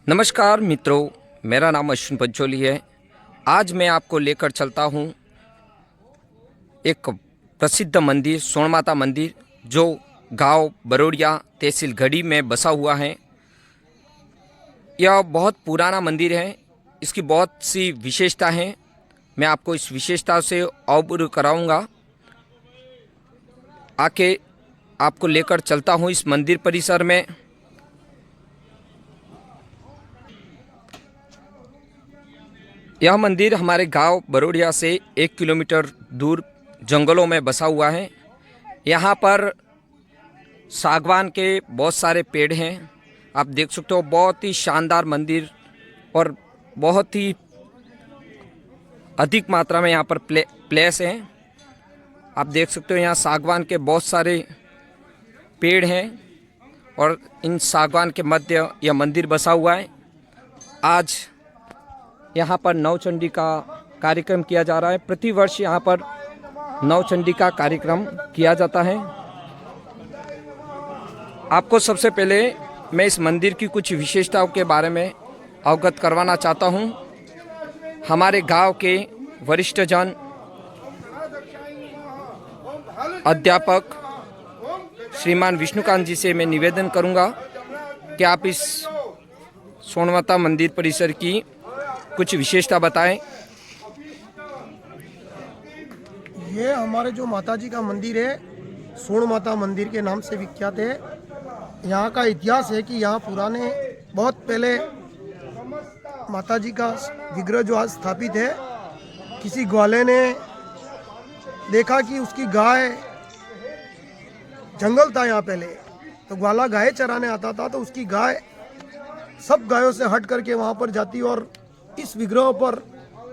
नमस्कार मित्रों, मेरा नाम अश्विन पंचोली है। आज मैं आपको लेकर चलता हूँ एक प्रसिद्ध मंदिर सोनमाता मंदिर जो गांव बरोड़िया तहसील घड़ी में बसा हुआ है। यह बहुत पुराना मंदिर है। इसकी बहुत सी विशेषता हैं। मैं आपको इस विशेषता से अवगत कराऊंगा। आके आपको लेकर चलता हूँ इस मंदिर परिसर में। यह मंदिर हमारे गांव बरोड़िया से 1 किलोमीटर दूर जंगलों में बसा हुआ है। यहाँ पर सागवान के बहुत सारे पेड़ हैं। आप देख सकते हो, बहुत ही शानदार मंदिर और बहुत ही अधिक मात्रा में यहाँ पर प्लेस हैं। आप देख सकते हो, यहाँ सागवान के बहुत सारे पेड़ हैं और इन सागवान के मध्य यह मंदिर बसा हुआ है। आज यहाँ पर नवचंडी का कार्यक्रम किया जा रहा है। प्रतिवर्ष यहाँ पर नवचंडी का कार्यक्रम किया जाता है। आपको सबसे पहले मैं इस मंदिर की कुछ विशेषताओं के बारे में अवगत करवाना चाहता हूँ। हमारे गांव के वरिष्ठ जन, अध्यापक श्रीमान विष्णुकांत जी से मैं निवेदन करूँगा कि आप इस सोनमाता मंदिर परिसर की कुछ विशेषता बताएं। ये हमारे जो माता जी का मंदिर है, सोन माता मंदिर के नाम से विख्यात है। यहाँ का इतिहास है कि यहाँ पुराने बहुत पहले माता जी का विग्रह जो आज स्थापित है, किसी ग्वाले ने देखा कि उसकी गाय, जंगल था यहाँ पहले, तो ग्वाला गाय चराने आता था, तो उसकी गाय सब गायों से हट करके वहाँ पर जाती और इस विग्रह पर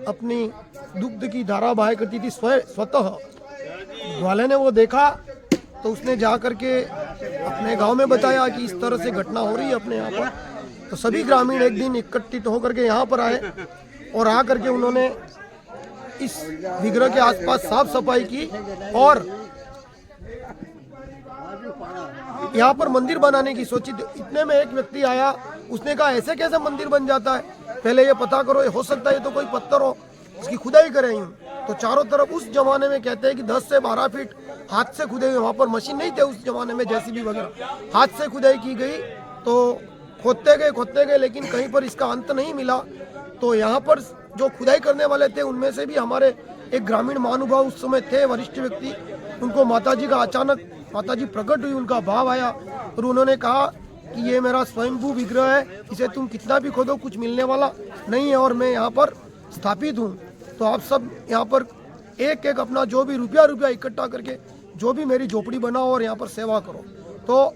अपनी दुग्ध की धारा बहाया करती थी स्वतः। ग्वाले ने वो देखा तो उसने जा करके अपने गांव में बताया कि इस तरह से घटना हो रही है अपने यहाँ पर। तो सभी ग्रामीण एक दिन एकत्रित होकर के यहाँ पर आए और आ करके उन्होंने इस विग्रह के आसपास साफ सफाई की और यहाँ पर मंदिर बनाने की सोची। इतने में एक व्यक्ति आया, उसने कहा ऐसे कैसे मंदिर बन जाता है, पहले ये पता करो, ये हो सकता है तो कोई पत्थर हो, इसकी खुदाई करें। तो चारों तरफ उस जमाने में कहते हैं कि 10 से 12 फीट हाथ से खुदाई, वहाँ पर मशीन नहीं थे उस जमाने में, जेसीबी वगैरह, हाथ से खुदाई की गई। तो खोदते गए लेकिन कहीं पर इसका अंत नहीं मिला। तो यहाँ पर जो खुदाई करने वाले थे उनमें से भी हमारे एक ग्रामीण महानुभाव उस समय थे, वरिष्ठ व्यक्ति। उनको माता जी का अचानक, माता जी प्रकट हुई, उनका भाव आया और उन्होंने कहा कि ये मेरा स्वयंभू विग्रह है, इसे तुम कितना भी खोदो कुछ मिलने वाला नहीं है और मैं यहाँ पर स्थापित हूँ। तो आप सब यहाँ पर एक एक अपना जो भी रुपया इकट्ठा करके जो भी मेरी झोपड़ी बनाओ और यहाँ पर सेवा करो। तो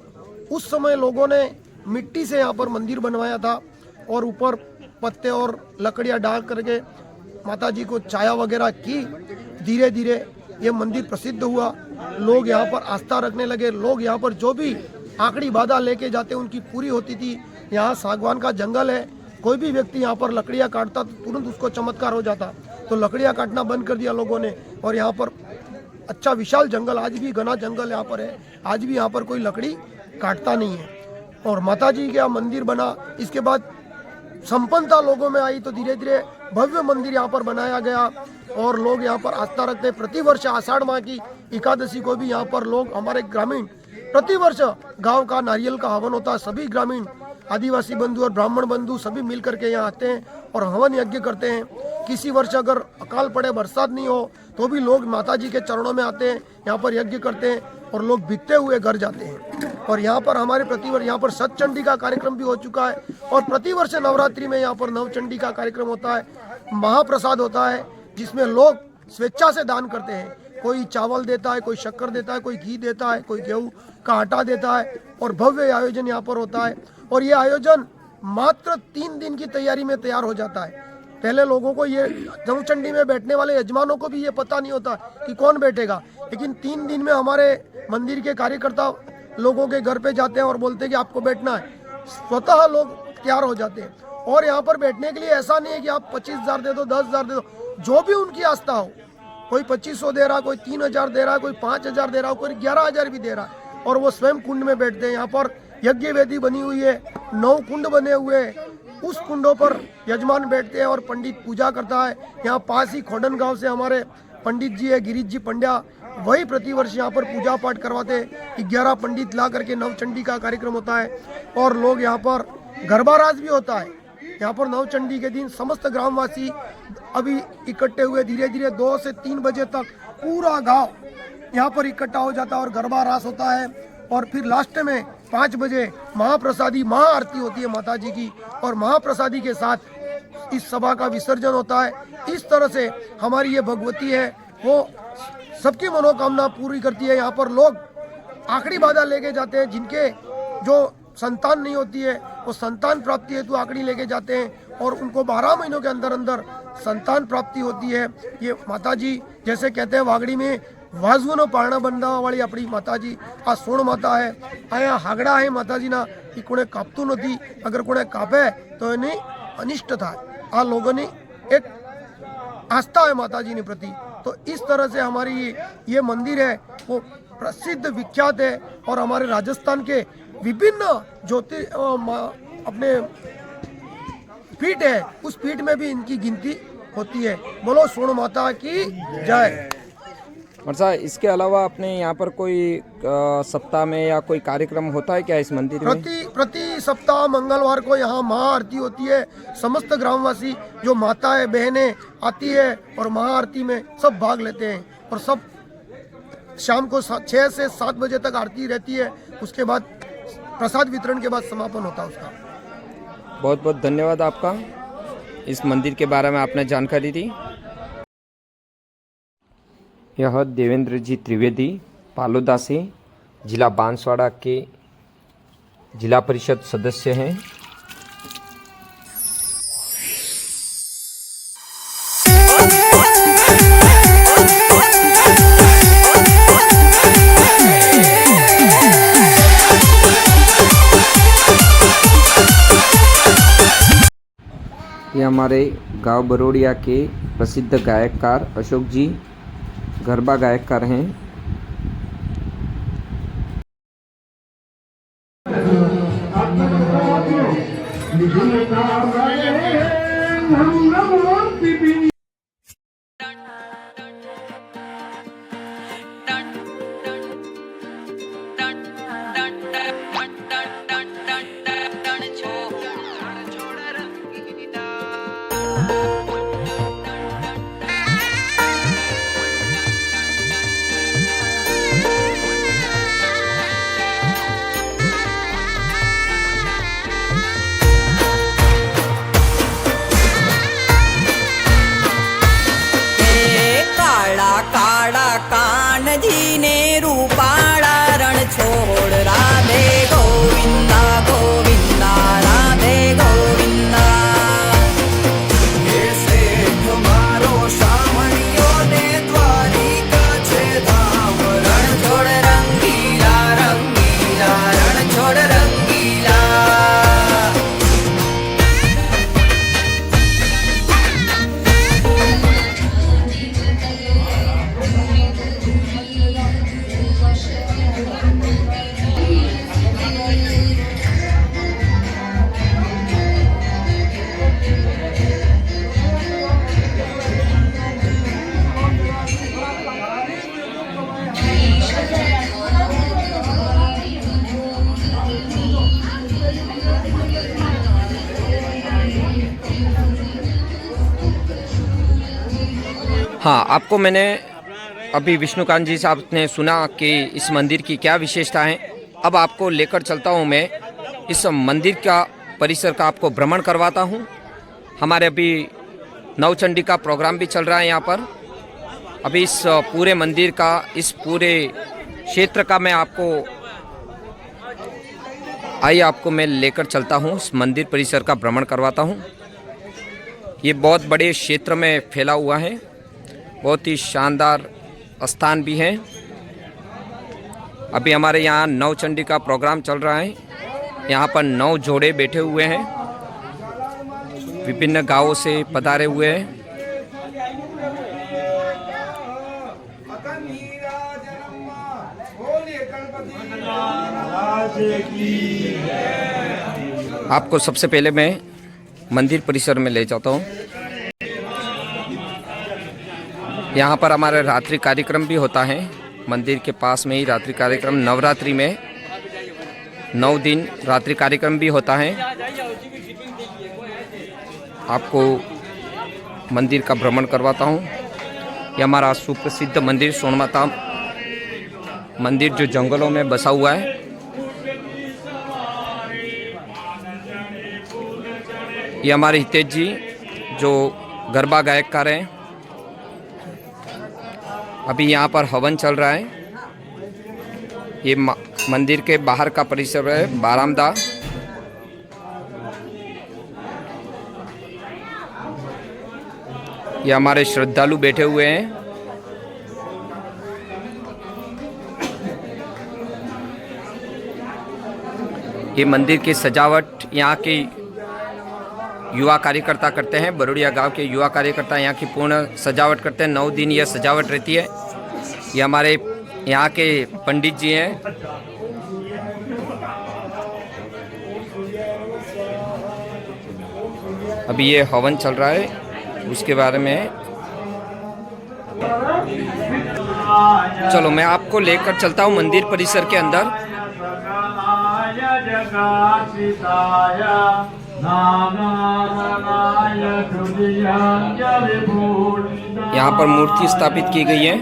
उस समय लोगों ने मिट्टी से यहाँ पर मंदिर बनवाया था और ऊपर पत्ते और लकड़ियाँ डाल करके माता जी को छाया वगैरह की। धीरे धीरे ये मंदिर प्रसिद्ध हुआ, लोग यहाँ पर आस्था रखने लगे। लोग यहाँ पर जो भी आंकड़ी बाधा लेके जाते उनकी पूरी होती थी। यहाँ सागवान का जंगल है, कोई भी व्यक्ति यहाँ पर लकड़ियाँ काटता तो तुरंत उसको चमत्कार हो जाता। तो लकड़ियाँ काटना बंद कर दिया लोगों ने और यहाँ पर अच्छा विशाल जंगल, आज भी घना जंगल यहाँ पर है, आज भी यहाँ पर कोई लकड़ी काटता नहीं है। और माता जी का मंदिर बना, इसके बाद संपन्नता लोगों में आई तो धीरे धीरे भव्य मंदिर यहाँ पर बनाया गया और लोग यहाँ पर आस्था रखते। प्रतिवर्ष आषाढ़ माह की एकादशी को भी यहाँ पर लोग, हमारे ग्रामीण, प्रतिवर्ष गांव का नारियल का हवन होता है। सभी ग्रामीण, आदिवासी बंधु और ब्राह्मण बंधु सभी मिल करके यहाँ आते हैं और हवन यज्ञ करते हैं। किसी वर्ष अगर अकाल पड़े, बरसात नहीं हो, तो भी लोग माता जी के चरणों में आते हैं, यहाँ पर यज्ञ करते हैं और लोग बीतते हुए घर जाते हैं। और यहाँ पर हमारे प्रतिवर्ष यहाँ पर सतचंडी का कार्यक्रम भी हो चुका है और प्रतिवर्ष नवरात्रि में यहाँ पर नवचंडी का कार्यक्रम होता है। महाप्रसाद होता है जिसमें लोग स्वेच्छा से दान करते हैं। कोई चावल देता है, कोई शक्कर देता है, कोई घी देता है, कोई गेहूं का आटा देता है और भव्य आयोजन यहाँ पर होता है। और ये आयोजन मात्र 3 दिन की तैयारी में तैयार हो जाता है। पहले लोगों को ये नवचंडी में बैठने वाले यजमानों को भी ये पता नहीं होता कि कौन बैठेगा, लेकिन 3 दिन में हमारे मंदिर के कार्यकर्ता लोगों के घर पे जाते हैं और बोलते हैं कि आपको बैठना है। स्वतः लोग तैयार हो जाते हैं। और यहाँ पर बैठने के लिए ऐसा नहीं है कि आप 25,000 दे दो, 10,000 दे दो, जो भी उनकी आस्था हो। कोई 2500 दे रहा, कोई 3000 दे रहा, कोई 5000 दे रहा, कोई 11,000 भी दे रहा है और वो स्वयं कुंड में बैठते हैं। यहाँ पर यज्ञ वेदी बनी हुई है, 9 कुंड बने हुए हैं, उस कुंडों पर यजमान बैठते हैं और पंडित पूजा करता है। यहाँ पास ही खोडन गांव से हमारे पंडित जी है गिरीश जी पंड्या, वही प्रतिवर्ष यहाँ पर पूजा पाठ करवाते हैं। 11 पंडित ला करके नवचंडी का कार्यक्रम होता है और लोग यहाँ पर गरबा रास भी होता है। यहाँ पर नवचंडी के दिन समस्त ग्रामवासी अभी इकट्ठे हुए, धीरे धीरे 2 से 3 बजे तक पूरा गांव यहाँ पर इकट्ठा हो जाता है और गरबा रास होता है। और फिर लास्ट में 5 बजे महाप्रसादी महाआरती होती है माता जी की, और महाप्रसादी के साथ इस सभा का विसर्जन होता है। इस तरह से हमारी ये भगवती है वो सबकी मनोकामना पूरी करती है। यहाँ पर लोग आखिरी बाधा लेके जाते हैं, जिनके जो संतान नहीं होती है वो संतान प्राप्ति हेतु आखिरी लेके जाते हैं और उनको 12 महीनों के अंदर अंदर संतान प्राप्ति होती है। ये माता जी जैसे कहते हैं वागड़ी में वाजवनो पारणा बनवा वाली अपनी माताजी आ सोण माता है। आया हागड़ा है माताजीना कि कोने कापतु नहीं, अगर कोने कापे तो एने अनिष्ट थाय। आ लोगों एक आस्था है माताजी ने प्रति। तो इस तरह से हमारी ये मंदिर है वो प्रसिद्ध विख्यात है और हमारे राजस्थान के विभिन्न अपने पीठ है उस पीठ में भी इनकी गिनती होती है। बोलो सोण माता की जय। और साहब इसके अलावा अपने यहाँ पर कोई सप्ताह में या कोई कार्यक्रम होता है क्या इस मंदिर में? प्रति सप्ताह मंगलवार को यहाँ महाआरती होती है। समस्त ग्रामवासी जो माता है बहनें आती है और महाआरती में सब भाग लेते हैं और सब शाम को 6 से 7 बजे तक आरती रहती है। उसके बाद प्रसाद वितरण के बाद समापन होता है उसका। बहुत बहुत धन्यवाद आपका, इस मंदिर के बारे में आपने जानकारी दी। यह देवेंद्र जी त्रिवेदी पालोदा से जिला बांसवाड़ा के जिला परिषद सदस्य हैं। ये हमारे गांव बरोड़िया के प्रसिद्ध गायककार अशोक जी गरबा गायककार हैं। हाँ, आपको मैंने अभी विष्णुकांत जी साहब ने सुना कि इस मंदिर की क्या विशेषता है। अब आपको लेकर चलता हूँ मैं इस मंदिर का परिसर का आपको भ्रमण करवाता हूँ। हमारे अभी नवचंडी का प्रोग्राम भी चल रहा है यहाँ पर। अभी इस पूरे मंदिर का, इस पूरे क्षेत्र का मैं आपको मैं लेकर चलता हूँ, इस मंदिर परिसर का भ्रमण करवाता हूँ। ये बहुत बड़े क्षेत्र में फैला हुआ है, बहुत ही शानदार स्थान भी है। अभी हमारे यहाँ नवचंडी का प्रोग्राम चल रहा है। यहाँ पर 9 जोड़े बैठे हुए हैं, विभिन्न गांवों से पधारे हुए हैं। आपको सबसे पहले मैं मंदिर परिसर में ले जाता हूँ। यहाँ पर हमारा रात्रि कार्यक्रम भी होता है। मंदिर के पास में ही रात्रि कार्यक्रम, नवरात्रि में 9 दिन रात्रि कार्यक्रम भी होता है। आपको मंदिर का भ्रमण करवाता हूँ। ये हमारा सुप्रसिद्ध मंदिर सोनमाता मंदिर जो जंगलों में बसा हुआ है। ये हमारे हितेश जी जो गरबा गायककार हैं। अभी यहाँ पर हवन चल रहा है। ये मंदिर के बाहर का परिसर है, बारामदा। ये हमारे श्रद्धालु बैठे हुए हैं। ये मंदिर की सजावट यहाँ के युवा कार्यकर्ता करते हैं। बरोड़िया गांव के युवा कार्यकर्ता यहाँ की पूर्ण सजावट करते हैं। 9 दिन यह सजावट रहती है। ये हमारे यहाँ के पंडित जी हैं। अभी ये हवन चल रहा है, उसके बारे में चलो मैं आपको लेकर चलता हूँ मंदिर परिसर के अंदर। यहाँ पर मूर्ति स्थापित की गई है।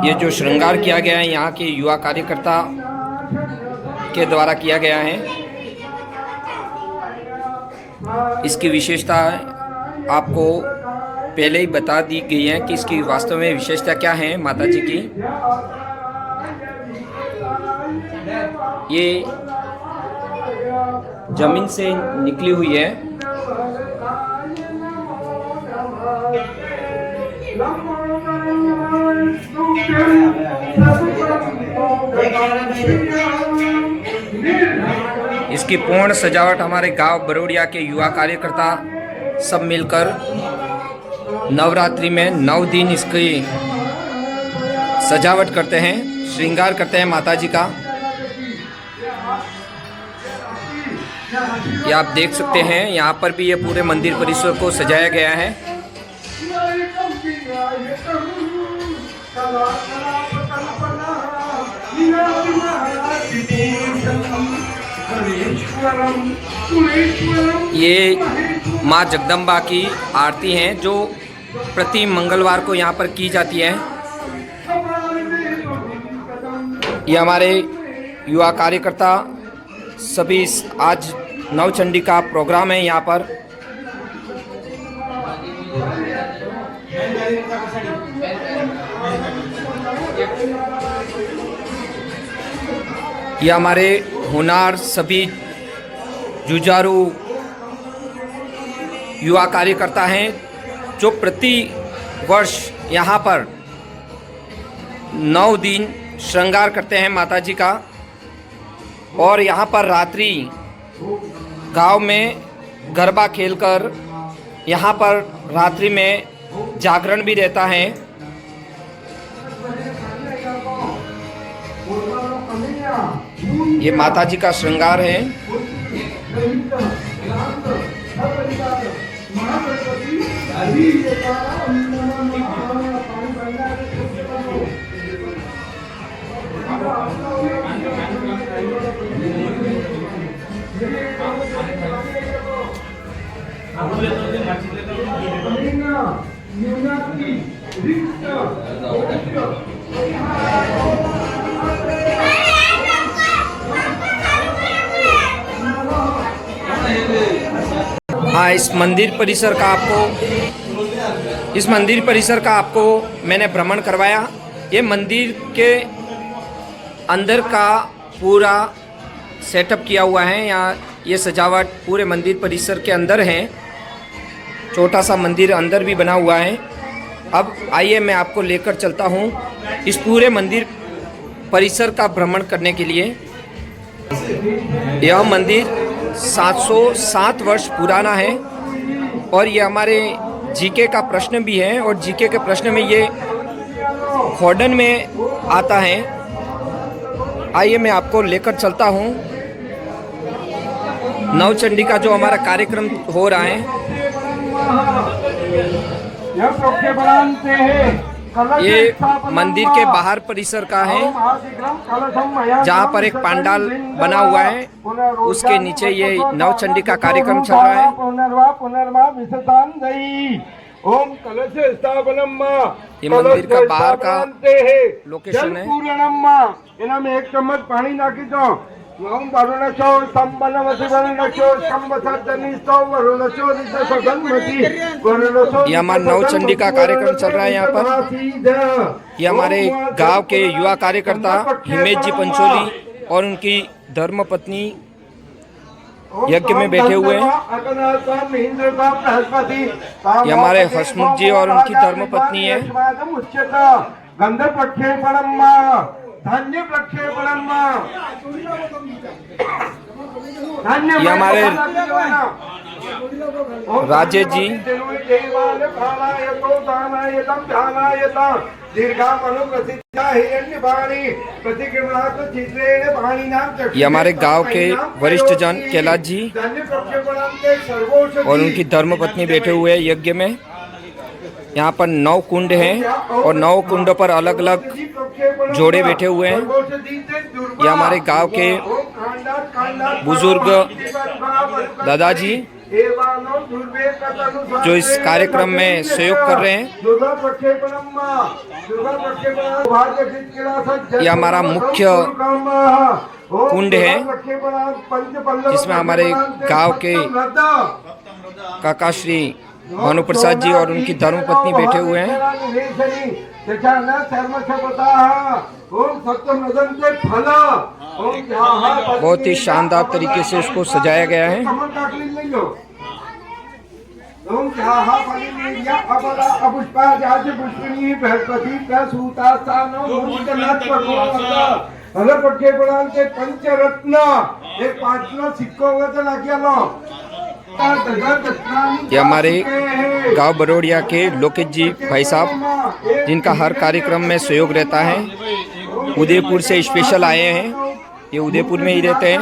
ये जो श्रृंगार किया गया है यहाँ के युवा कार्यकर्ता के द्वारा किया गया है। इसकी विशेषता आपको पहले ही बता दी गई है कि इसकी वास्तव में विशेषता क्या है माता जी की। ये जमीन से निकली हुई है। इसकी पूर्ण सजावट हमारे गांव बरोड़िया के युवा कार्यकर्ता सब मिलकर नवरात्रि में 9 दिन इसकी सजावट करते हैं, श्रृंगार करते हैं माता जी का। ये आप देख सकते हैं यहाँ पर भी ये पूरे मंदिर परिसर को सजाया गया है। ये माँ जगदम्बा की आरती हैं जो प्रति मंगलवार को यहाँ पर की जाती है। ये हमारे युवा कार्यकर्ता सभी आज नवचंडी का प्रोग्राम है यहाँ पर। ये हमारे होनार सभी जुझारू युवा कार्यकर्ता हैं जो प्रति वर्ष यहाँ पर 9 दिन श्रृंगार करते हैं माता जी का। और यहाँ पर रात्रि गांव में गरबा खेलकर यहाँ पर रात्रि में जागरण भी रहता है। ये माता जी का श्रृंगार है। हाँ, इस मंदिर परिसर का आपको मैंने भ्रमण करवाया। ये मंदिर के अंदर का पूरा सेटअप किया हुआ है। यहाँ ये सजावट पूरे मंदिर परिसर के अंदर है। छोटा सा मंदिर अंदर भी बना हुआ है। अब आइए मैं आपको लेकर चलता हूँ इस पूरे मंदिर परिसर का भ्रमण करने के लिए। यह मंदिर 707 वर्ष पुराना है और ये हमारे जीके का प्रश्न भी है और जीके के प्रश्न में ये खोडन में आता है। आइए मैं आपको लेकर चलता हूँ नवचंडी का जो हमारा कार्यक्रम हो रहा है, ये मंदिर के बाहर परिसर का है, जहाँ पर एक पंडाल बना हुआ है, उसके नीचे ये नवचंडी का कार्यक्रम चल रहा है। ओम कलश स्थापनम ये मंदिर का बाहर का लोकेशन है। इन्हें एक चम्मच पानी नाखी दो। ओम वरुणशो संबलमति वरुणशो संबसर्जनिष्ठो वरुणशो निजसगन्मति वरुणशो। ये हमारा नवचंडी का कार्यक्रम चल रहा है यहाँ पर। ये हमारे गांव के युवा कार्यकर्ता हिमेश जी पंचोली और उनकी धर्मपत्नी यज्ञ में बैठे हुए हैं। ये हमारे हसमुख जी और उनकी धर्मपत्नी है। गंध प्रक्षेपणम धान्य प्रक्षेपणम। ये हमारे राजेश जी। ये हमारे गांव के वरिष्ठ जन कैलाश जी और उनकी धर्मपत्नी बैठे हुए हैं यज्ञ में। यहाँ पर 9 कुंड हैं और 9 कुंडों पर अलग अलग जोड़े बैठे हुए हैं। ये हमारे गांव के बुजुर्ग दादाजी जो इस कार्यक्रम में सहयोग कर रहे हैं। ये हमारा मुख्य कुंड है, जिसमें हमारे गांव के काका श्री भानु प्रसाद जी और उनकी धर्मपत्नी बैठे हुए हैं। बहुत ही शानदार तरीके से इसको सजाया गया है। पंचरत्न एक 5 सिक्को ये हमारे गांव बरोड़िया के लोकेश जी भाई साहब, जिनका हर कार्यक्रम में सहयोग रहता है। उदयपुर से स्पेशल आए हैं, ये उदयपुर में ही रहते हैं।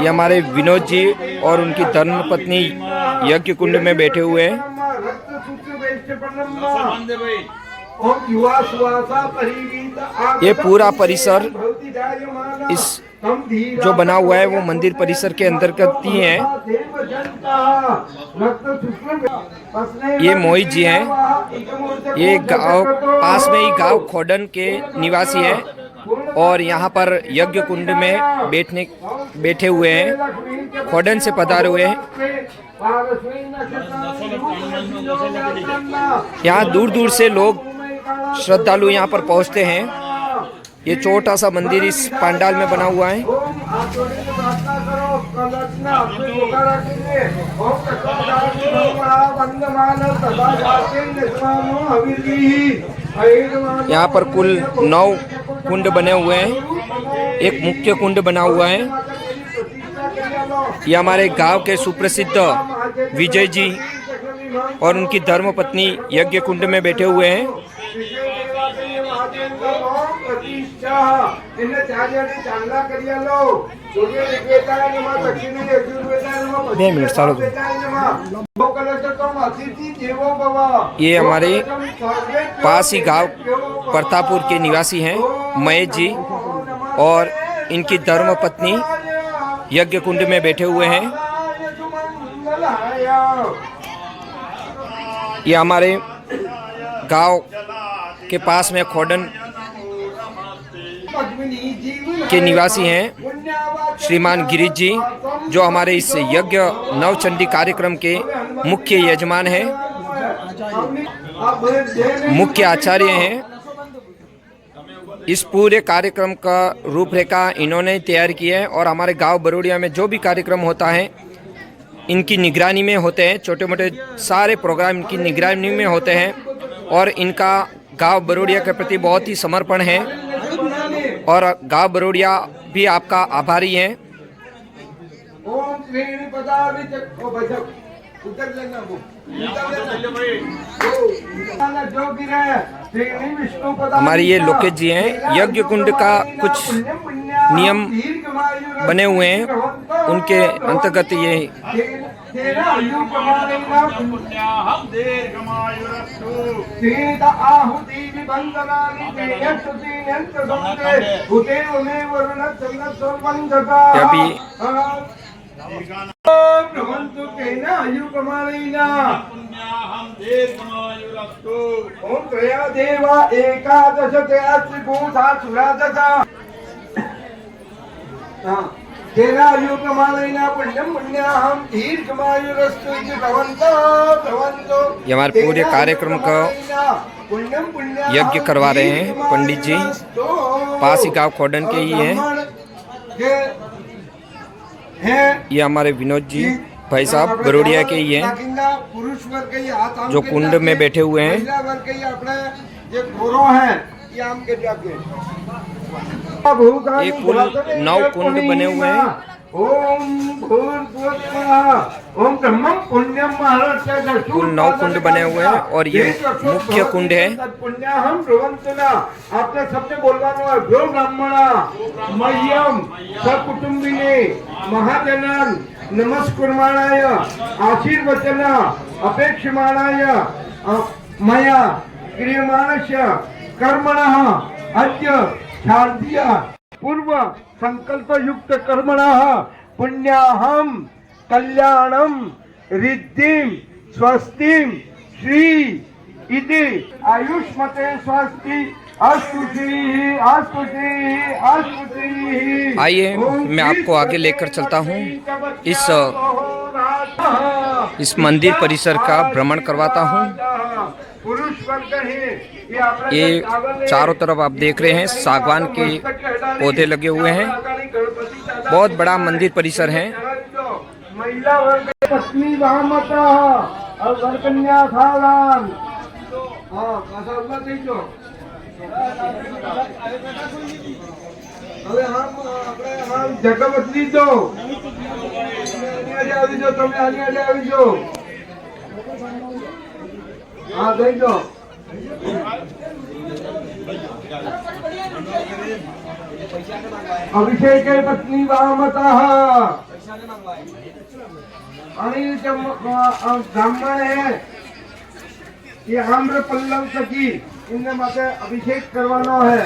ये हमारे विनोद जी और उनकी धर्मपत्नी यज्ञ कुंड में बैठे हुए हैं। ये पूरा परिसर इस जो बना हुआ है वो मंदिर परिसर के अंतर्गत ही है। ये मोहित जी हैं, ये गांव पास में ही गांव खोडन के निवासी हैं और यहाँ पर यज्ञ कुंड में बैठे हुए हैं, खोडन से पधारे हुए हैं। यहाँ दूर दूर से लोग श्रद्धालु यहाँ पर पहुँचते हैं। ये छोटा सा मंदिर इस पंडाल में बना हुआ है। यहाँ पर कुल 9 कुंड बने हुए हैं, एक मुख्य कुंड बना हुआ है। ये हमारे गांव के सुप्रसिद्ध विजय जी और उनकी धर्मपत्नी यज्ञ कुंड में बैठे हुए हैं। ये हमारे पास ही गांव प्रतापपुर के निवासी हैं महेश जी और इनकी धर्मपत्नी यज्ञ कुंड में बैठे हुए हैं। ये हमारे गांव के पास में खोडन के निवासी हैं श्रीमान गिरीश जी, जो हमारे इस यज्ञ नवचंडी कार्यक्रम के मुख्य यजमान हैं, मुख्य आचार्य हैं। इस पूरे कार्यक्रम का रूपरेखा इन्होंने तैयार की है और हमारे गांव बरोड़िया में जो भी कार्यक्रम होता है इनकी निगरानी में होते हैं। छोटे मोटे सारे प्रोग्राम इनकी निगरानी में होते हैं और इनका गांव बरोड़िया के प्रति बहुत ही समर्पण है और गांव बरोड़िया भी आपका आभारी है। हमारे ये लोकेश जी हैं। यज्ञ कुंड का कुछ नियम बने हुए हैं, उनके अंतर्गत ये अभी भ्रमन्तु तेन आयुर्प्रमाणेन ओम त्रया देवा एकादश त्रयास्त्रिभूता सुरादश तेन आयुर्प्रमाणेन पुण्यं पुण्याहं दीर्घमायुरस्तु इति भवन्तु ये हमारे पूरे कार्यक्रम का यज्ञ करवा रहे हैं पंडित जी, पास ही गाँव खोडन के ही हैं। ये हमारे विनोद जी भाई साहब बरोड़िया के ही हैं, जो कुंड में बैठे हुए हैं। ये कुल 9 कुंड बने हुए हैं। ओम ब्रह्मं पुण्यम कुल 9 कुंड बने हुए हैं और ये मुख्य कुंड है। पुण्याहम ब्रवंतना आपने सबने बोलवानो है ब्रो ब्राह्मणा मह्यम सकुटुंबिने महाजनान नमस्कुर्माणाय आशीर्वचन अपेक्षमाणाय मया क्रियमाणस्य कर्मणः अद्य शांतिया पूर्व संकल्प युक्त कर्मणः पुण्याहम कल्याणम रिद्धिम स्वस्तिम श्री इति आयुष्मते स्वस्ति आइए मैं आपको आगे लेकर चलता हूँ, इस मंदिर परिसर का भ्रमण करवाता हूँ। ये चारों तरफ आप देख रहे हैं सागवान के पौधे लगे हुए हैं, बहुत बड़ा मंदिर परिसर है। महिला वर्ग पत्नी वामता और वरकन्या सावधान। હવે આપણે જગા બદલી દો, આવી જાઓ તમે, આવી જાઓ, હા દઈ દો। अभिषेक पत्नी वामतः ब्राह्मण है ये आम्र पल्लव सखी, इनने माते अभिषेक करवाना है,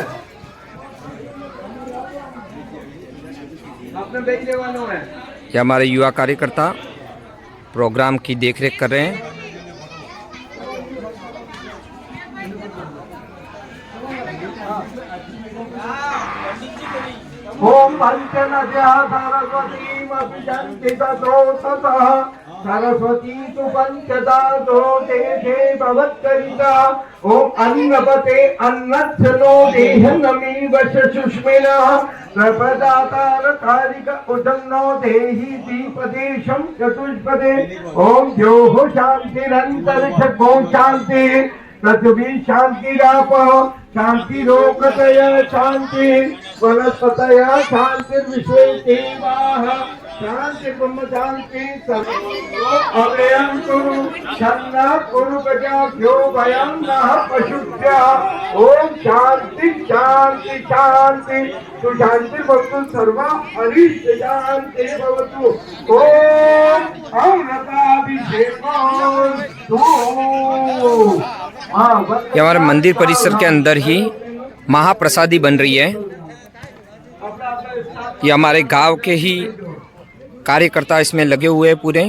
आपने देख लेवानो है। ये हमारे युवा कार्यकर्ता प्रोग्राम की देखरेख कर रहे हैं। ओम पंचनद्या सरस्वती मपिजन्ति ततो ततः सरस्वती तु पंचदातो देशे भवत्करिता। ओम अन्नपते अन्नच्छनो देहनमी वशसुष्मिनः प्रपदातारकारिक उदन्नो देहि दीपदेशं चतुष्पदे। ओम द्योः शान्तिरन्तरिक्षगो शान्तिः पृथ्वी शान्तिरापः शान्तिरोकतय शान्ति वनस्पतय शान्तिर्विश्वे देवाः शान्ति ब्रह्म शान्ति अभयं कुरु छन्ना कुरु गजाभ्यो भयं नः पशुभ्यः। ओम शान्ति शान्ति शान्ति सुशान्ति भवतु सर्वा अरिष्ट शान्ति भवतु। ओम अमृताभिषेको। ये हमारे मंदिर परिसर के अंदर ही महाप्रसादी बन रही है। ये हमारे गांव के ही कार्यकर्ता इसमें लगे हुए हैं पूरे।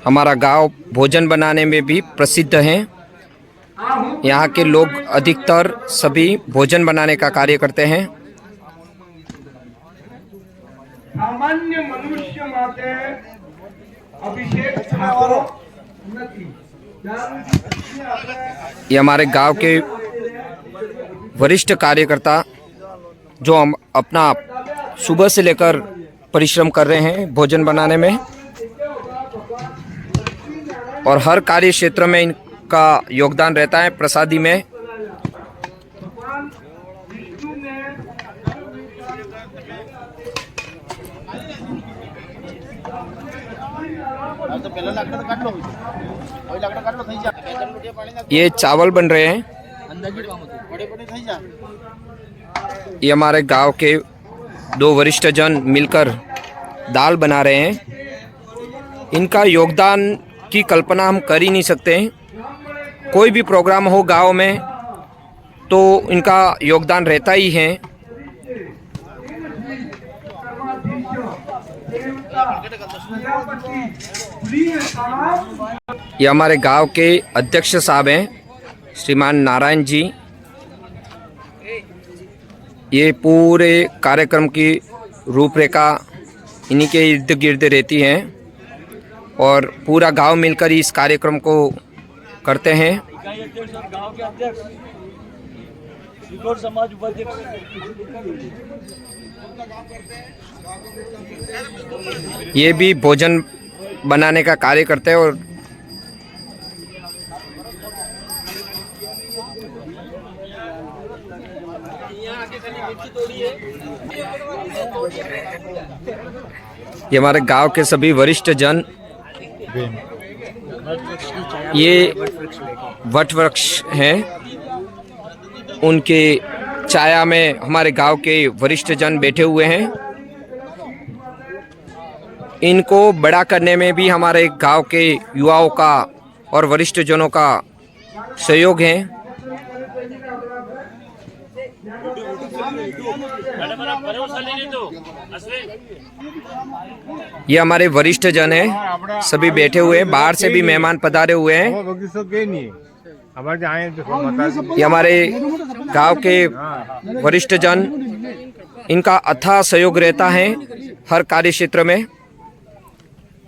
हमारा गांव भोजन बनाने में भी प्रसिद्ध है। यहाँ के लोग अधिकतर सभी भोजन बनाने का कार्य करते हैं। सामान्य मनुष्य माते अभिषेक ये हमारे गांव के वरिष्ठ कार्यकर्ता जो हम अपना सुबह से लेकर परिश्रम कर रहे हैं भोजन बनाने में, और हर कार्य क्षेत्र में इनका योगदान रहता है प्रसादी में। ये चावल बन रहे हैं। ये हमारे गांव के 2 वरिष्ठ जन मिलकर दाल बना रहे हैं। इनका योगदान की कल्पना हम कर ही नहीं सकते हैं। कोई भी प्रोग्राम हो गांव में तो इनका योगदान रहता ही है। ये हमारे गांव के अध्यक्ष साहब हैं, श्रीमान नारायण जी। ये पूरे कार्यक्रम की रूपरेखा इन्हीं के इर्द गिर्द रहती है और पूरा गांव मिलकर इस कार्यक्रम को करते हैं। ये भी भोजन बनाने का कार्य करते हैं और ये हमारे गांव के सभी वरिष्ठ जन, ये वट वृक्ष हैं, उनके छाया में हमारे गांव के वरिष्ठ जन बैठे हुए हैं। इनको बड़ा करने में भी हमारे गांव के युवाओं का और वरिष्ठ जनों का सहयोग है। ये हमारे वरिष्ठ जन हैं, सभी बैठे हुए हैं। बाहर से भी मेहमान पधारे हुए हैं। ये हमारे गांव के वरिष्ठ जन, इनका अथाह सहयोग रहता है हर कार्य क्षेत्र में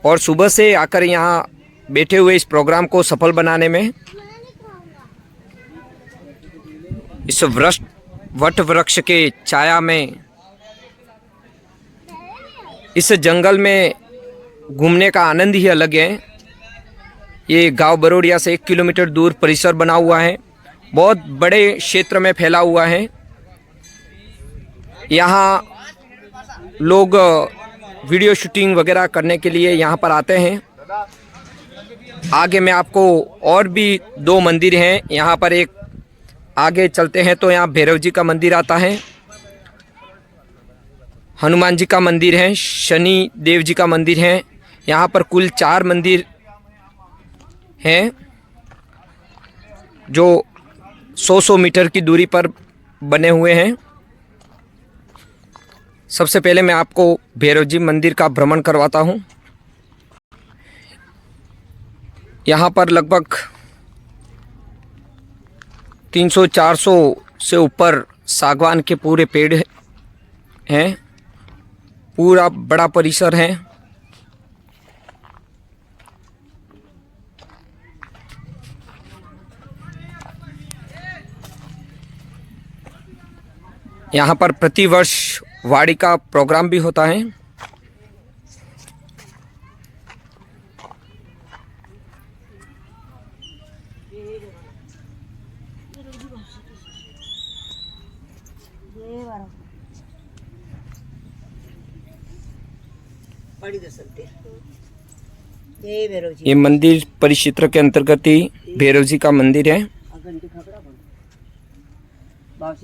और सुबह से आकर यहाँ बैठे हुए इस प्रोग्राम को सफल बनाने में। इस वट वृक्ष के छाया में, इस जंगल में घूमने का आनंद ही अलग है। ये गांव बरोड़िया से 1 किलोमीटर दूर परिसर बना हुआ है, बहुत बड़े क्षेत्र में फैला हुआ है। यहाँ लोग वीडियो शूटिंग वगैरह करने के लिए यहाँ पर आते हैं। आगे में आपको और भी 2 मंदिर हैं। यहाँ पर एक आगे चलते हैं तो यहाँ भैरव जी का मंदिर आता है, हनुमान जी का मंदिर है, शनि देव जी का मंदिर है। यहाँ पर कुल 4 मंदिर हैं जो 100 मीटर की दूरी पर बने हुए हैं। सबसे पहले मैं आपको भैरव जी मंदिर का भ्रमण करवाता हूँ। यहाँ पर लगभग 300-400 से ऊपर सागवान के पूरे पेड़ हैं। पूरा बड़ा परिसर है। यहाँ पर प्रतिवर्ष वाड़ी का प्रोग्राम भी होता है। ये मंदिर परिक्षेत्र के अंतर्गत ही भैरव जी का मंदिर है।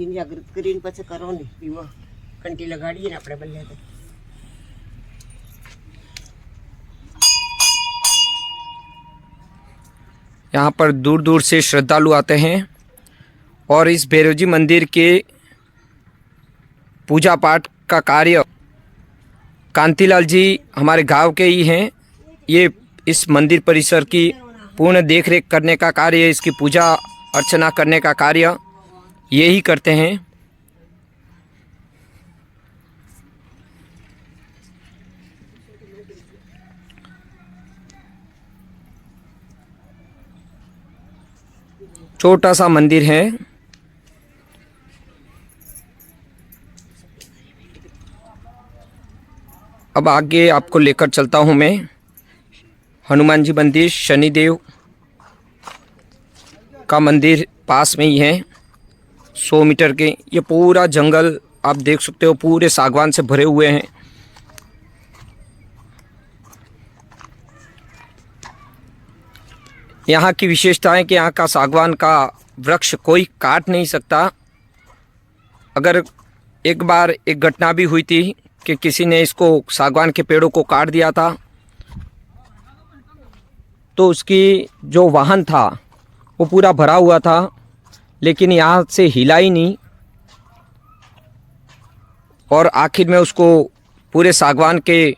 जागृत करीन પછી કરો ને પીવો ઘંટી લગાડીએ ને આપણે બલ્લે તો यहाँ पर दूर दूर से श्रद्धालु आते हैं और इस भैरव जी मंदिर के पूजा पाठ का कार्य कांतिलाल जी हमारे गांव के ही हैं। ये इस मंदिर परिसर की पूर्ण देखरेख करने का कार्य, इसकी पूजा अर्चना करने का कार्य ये ही करते हैं। छोटा सा मंदिर है। अब आगे आपको लेकर चलता हूँ मैं। हनुमान जी मंदिर, शनिदेव का मंदिर पास में ही है, 100 मीटर के। ये पूरा जंगल आप देख सकते हो, पूरे सागवान से भरे हुए हैं। यहाँ की विशेषता है कि यहाँ का सागवान का वृक्ष कोई काट नहीं सकता। अगर एक बार एक घटना भी हुई थी कि किसी ने इसको सागवान के पेड़ों को काट दिया था, तो उसकी जो वाहन था वो पूरा भरा हुआ था, लेकिन यहाँ से हिला ही नहीं और आखिर में उसको पूरे सागवान के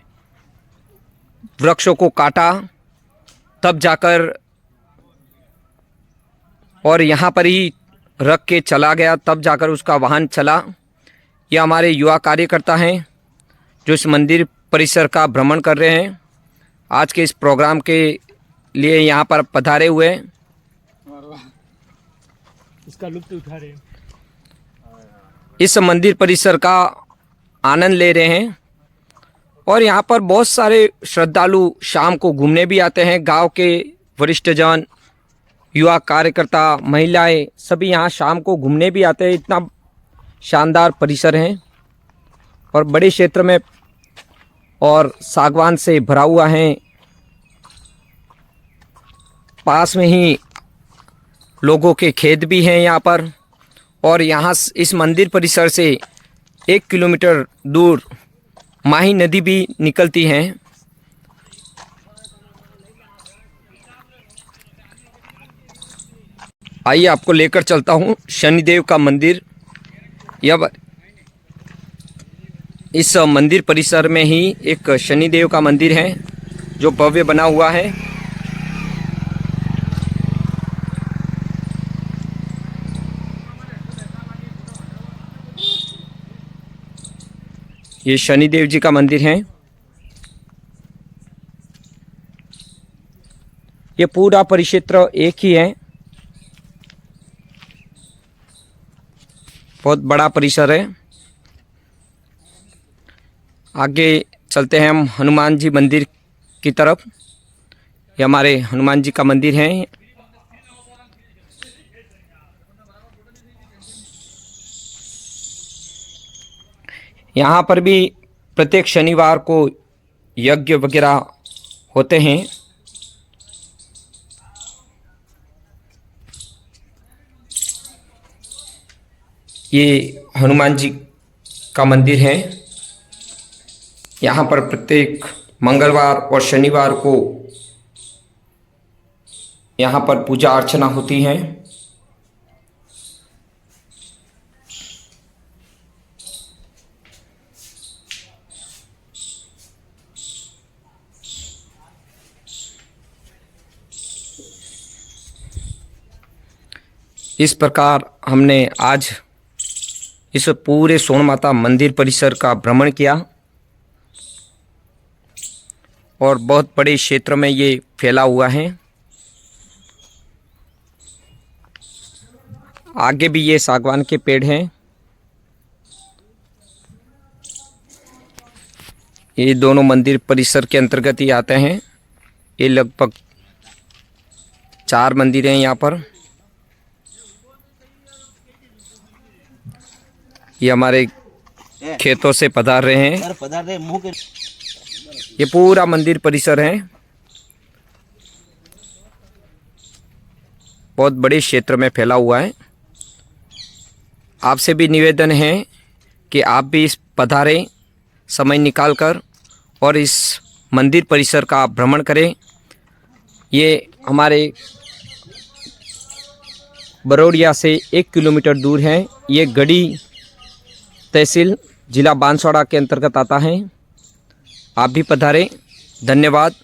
वृक्षों को काटा, तब जाकर और यहाँ पर ही रख के चला गया, तब जाकर उसका वाहन चला। ये हमारे युवा कार्यकर्ता हैं जो इस मंदिर परिसर का भ्रमण कर रहे हैं। आज के इस प्रोग्राम के लिए यहाँ पर पधारे हुए हैं, इसका लुत्फ उठा रहे हैं, इस मंदिर परिसर का आनंद ले रहे हैं। और यहाँ पर बहुत सारे श्रद्धालु शाम को घूमने भी आते हैं। गांव के वरिष्ठजन, युवा कार्यकर्ता, महिलाएं सभी यहाँ शाम को घूमने भी आते हैं। इतना शानदार परिसर है और बड़े क्षेत्र में और सागवान से भरा हुआ है। पास में ही लोगों के खेत भी हैं यहाँ पर, और यहाँ इस मंदिर परिसर से 1 किलोमीटर दूर माही नदी भी निकलती है। आइए आपको लेकर चलता हूँ शनिदेव का मंदिर। यह इस मंदिर परिसर में ही एक शनिदेव का मंदिर है जो भव्य बना हुआ है। ये शनिदेव जी का मंदिर है। ये पूरा परिक्षेत्र एक ही है, बहुत बड़ा परिसर है। आगे चलते हैं हम हनुमान जी मंदिर की तरफ। ये हमारे हनुमान जी का मंदिर है। यहाँ पर भी प्रत्येक शनिवार को यज्ञ वगैरह होते हैं। ये हनुमान जी का मंदिर है। यहाँ पर प्रत्येक मंगलवार और शनिवार को यहाँ पर पूजा अर्चना होती है। इस प्रकार हमने आज इस पूरे सोन माता मंदिर परिसर का भ्रमण किया और बहुत बड़े क्षेत्र में ये फैला हुआ है। आगे भी ये सागवान के पेड़ हैं। ये दोनों मंदिर परिसर के अंतर्गत ही आते हैं। ये लगभग 4 मंदिर हैं यहाँ पर। ये हमारे खेतों से पधार रहे हैं। ये पूरा मंदिर परिसर है, बहुत बड़े क्षेत्र में फैला हुआ है। आपसे भी निवेदन है कि आप भी इस पधारें समय निकालकर और इस मंदिर परिसर का भ्रमण करें। ये हमारे बरोड़िया से 1 किलोमीटर दूर है। ये गढ़ी तहसील जिला बांसवाड़ा के अंतर्गत आता है। आप भी पधारें। धन्यवाद।